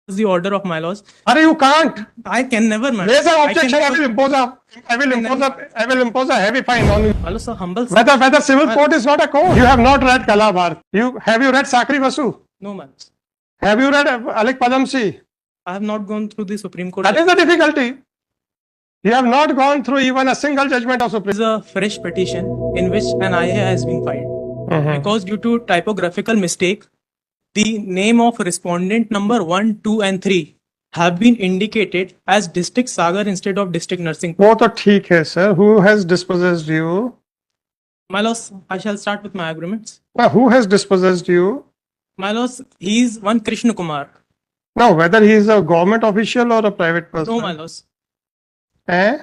the order of my laws. Are you can't. I can never, my Raise an lord. objection. I will impose a heavy fine on you. My lord, sir, humble. Whether civil court is not a court. You have not read Kalabhar. Have you read Sakri Vasu? No, my lord. Have you read Alik Padamsi? I have not gone through the Supreme Court. That is the difficulty. You have not gone through even a single judgment of Supreme. This is a fresh petition in which an IA has been filed. Because due to typographical mistake, the name of respondent number 1, 2 and 3 have been indicated as District Sagar instead of District Nursing. वो तो ठीक है, sir. Who has dispossessed you? My lords, I shall start with my arguments. Who has dispossessed you? My lords, he is one Krishna Kumar. No, whether he is a government official or a private person. No, my lords. Eh?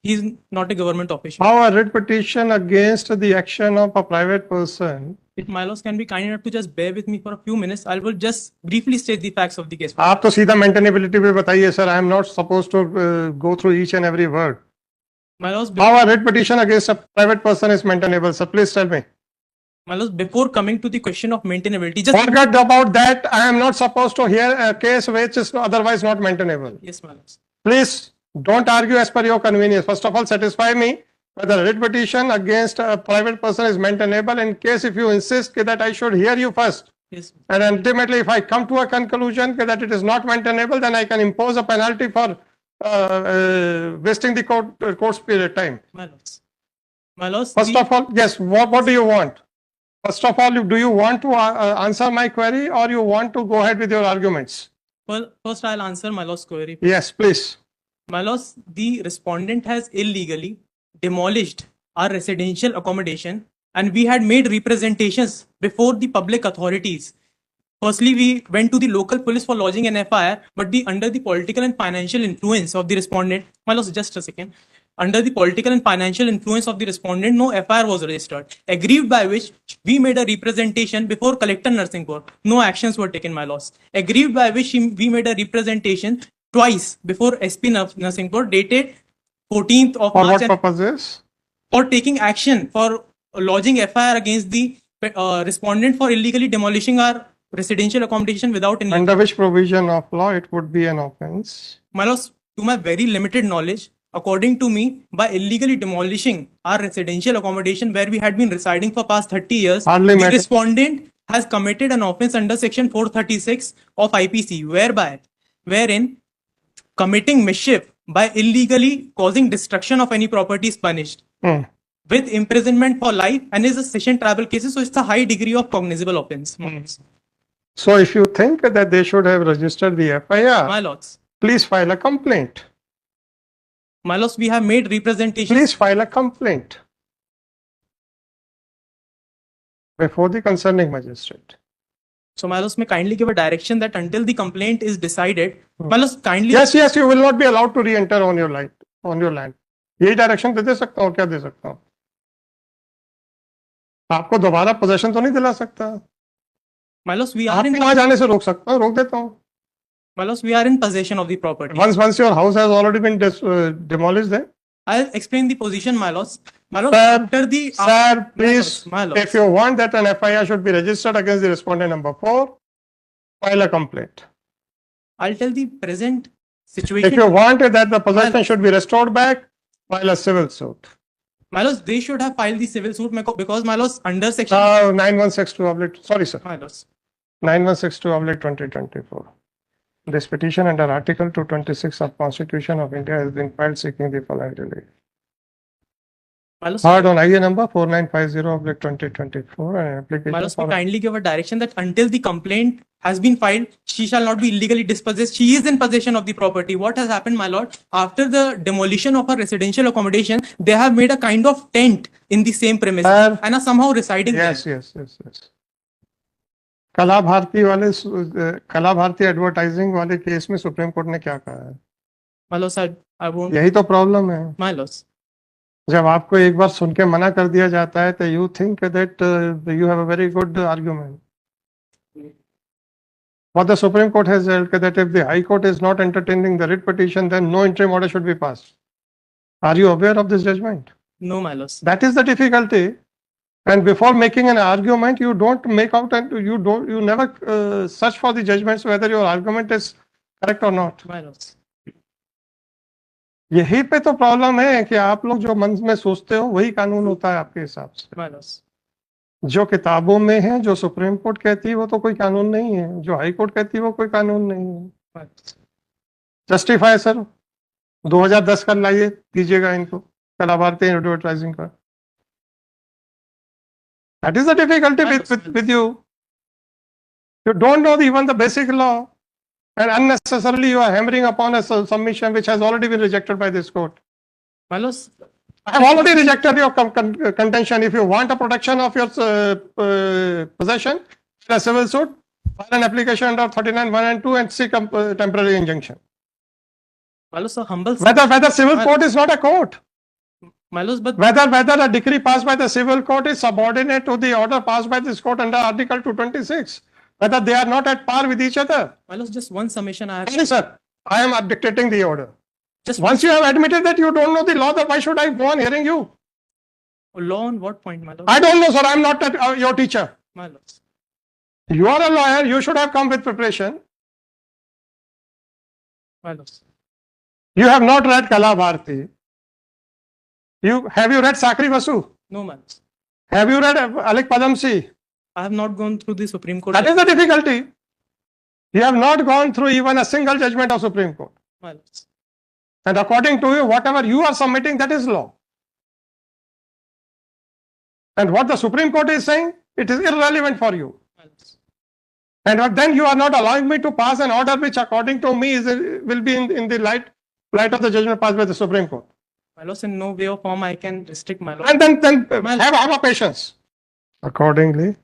He is not a government official. How a writ petition against the action of a private person? If my lords can be kind enough to just bear with me for a few minutes, I will just briefly state the facts of the case. आप तो सीधा maintainability पे बताइए, sir. I am not supposed to go through each and every word. My lords, How a writ petition against a private person is maintainable, sir? Please tell me. my lords, before coming to the question of maintainability, just forget about that. I am not supposed to hear a case which is otherwise not maintainable. Yes, my lords. Please don't argue as per your convenience. First of all, satisfy me whether a writ petition against a private person is maintainable. In case if you insist that I should hear you first. Yes. And ultimately, if I come to a conclusion that it is not maintainable, then I can impose a penalty for wasting the court's period time. My lords. My lords. First of all, yes, what do you want? First of all, do you want to answer my query or you want to go ahead with your arguments? Well, first I'll answer my lord's query. Yes, please. My lords, the respondent has illegally demolished our residential accommodation and we had made representations before the public authorities. Firstly, we went to the local police for lodging an FIR, but under the political and financial influence of the respondent, my lords, just a second. Under the political and financial influence of the respondent, no FIR was registered. Aggrieved by which we made a representation before Collector Nursing Board. No actions were taken, my lords. Aggrieved by which we made a representation twice before SP Nursing Board dated 14th of March. For what purposes? For taking action for lodging FIR against the respondent for illegally demolishing our residential accommodation without any. Under which provision of law it would be an offence? My lords, to my very limited knowledge, according to me, by illegally demolishing our residential accommodation where we had been residing for past 30 years, the respondent has committed an offence under section 436 of IPC, wherein committing mischief by illegally causing destruction of any property is punished with imprisonment for life and is a session tribal cases, so it's a high degree of cognizable offence. So if you think that they should have registered the FIR, my lords, please file a complaint. My lords, we have made representations. Please file a complaint before the concerning magistrate. So my lords, may kindly give a direction that until the complaint is decided, my lords, kindly. Yes, you will not be allowed to re-enter on your land. यही direction दे सकता हूँ, क्या दे सकता हूँ? आपको दोबारा possession तो नहीं दिला सकता. My lords, we are in. वहां जाने से रोक सकता हूँ, रोक देता हूँ. My lords, we are in possession of the property. Once your house has already been demolished, then I'll explain the position, my lords. My lords, sir, please, my lords, if you want that an FIR should be registered against the respondent number 4, file a complaint. I'll tell the present situation. If you want that the possession should be restored back, file a civil suit. My lords, they should have filed the civil suit because, my lords, under section 9162 sorry sir. My lords. 9162/2024. This petition under Article 226 of Constitution of India has been filed seeking the following relief. Heard on IA number 4950/2024 and application. My lords, kindly give a direction that until the complaint has been filed, she shall not be illegally dispossessed. She is in possession of the property. What has happened, my lord? After the demolition of her residential accommodation, they have made a kind of tent in the same premises and are somehow residing there. Yes. कला Bharti advertising वाले case में supreme court ने क्या कहा है? My lords, I won't. यही तो problem है. My lords. जब आपको एक बार सुन के मना कर दिया जाता है तो you think that you have a very good argument. What the Supreme Court has held that if the High Court is not entertaining the writ petition, then no interim order should be passed. Are you aware of this judgment? No, my lords. That is the difficulty. And before making an argument, you don't make out and you never search for the judgments whether your argument is Correct or not? My lords. यही पे तो problem है कि आप लोग जो मन में सोचते हो वही कानून होता है आपके हिसाब से। My lords. जो किताबों में है, जो सुप्रीम कोर्ट कहती है वो तो कोई कानून नहीं है, जो हाई कोर्ट कहती है वो कोई कानून नहीं है। My lords. जस्टिफाई सर 2010 का लाइए, दीजिएगा इनको कला भारतीय एडवर्टाइजिंग का। That is the difficulty with you. You don't know even the basic law, and unnecessarily you are hammering upon a submission which has already been rejected by this court. My lords. I have already rejected your contention. If you want a protection of your possession, a civil suit, file an application under 39(1) and 2 and seek a temporary injunction. My lords, so humble. Whether civil court is not a court. My lords, but Whether a decree passed by the civil court is subordinate to the order passed by this court under Article 226. Whether they are not at par with each other. my lords, just one summation I have. Sorry, sir. I am dictating the order. Just Once you have admitted that you don't know the law, then why should I go on hearing you? law on what point, my lord? I don't know, sir. I am not your teacher. My lords. You are a lawyer. You should have come with preparation. My lords. You have not read Kala Bharti. Have you read Sakri Vasu? No, my lords. Have you read Alik Padamsi? I have not gone through the Supreme Court. That is the difficulty. You have not gone through even a single judgment of Supreme Court. My lords. And according to you, whatever you are submitting, that is law. And what the Supreme Court is saying, it is irrelevant for you. My lords. And then you are not allowing me to pass an order which, according to me, will be in the light of the judgment passed by the Supreme Court. My lords, in no way or form I can restrict my lords. And then have a patience. Accordingly,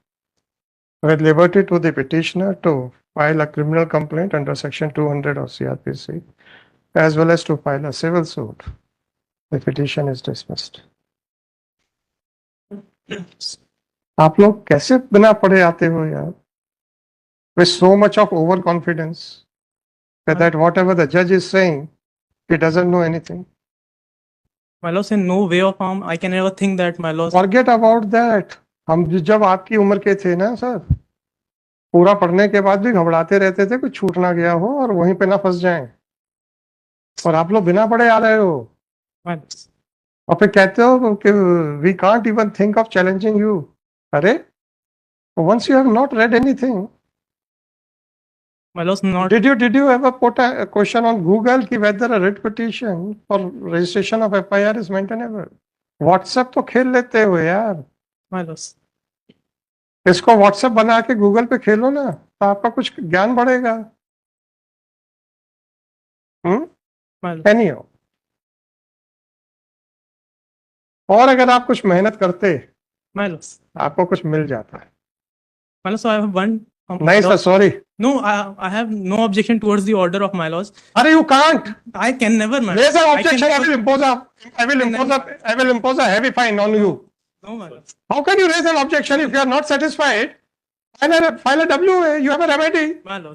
with liberty to the petitioner to file a criminal complaint under Section 200 of CRPC, as well as to file a civil suit, the petition is dismissed. आप लोग कैसे बिना पढ़े आते हो यार? With so much of overconfidence that whatever the judge is saying, he doesn't know anything. My lords, in no way or form I can ever think that, my lords. Forget about that. हम जब आपकी उम्र के थे ना sir, पूरा पढ़ने के बाद भी घबराते रहते थे कुछ छूट ना गया हो और वहीं पे ना फंस जाएं। और आप लोग बिना पढ़े आ रहे हो। My lords. और फिर कहते हो कि we can't even think of challenging you. अरे, once you have not read anything. My lords, not. Did you ever put a question on Google कि whether a writ petition for registration of FIR is maintainable? WhatsApp तो खेल लेते हो यार। My lords. इसको WhatsApp बना के Google पे खेलो ना, तो आपका कुछ ज्ञान बढ़ेगा। My lords. Anyhow. और अगर आप कुछ मेहनत करते, My lords. आपको कुछ मिल जाता है। My lords, so I have one. नहीं sir, sorry. No, I have no objection towards the order of my lords. अरे you can't. I can never, my Raise an I can objection. never- I will impose a heavy fine on you. No, my lords. How can you raise an objection if you are not satisfied? File a WA. You have a remedy. My lords.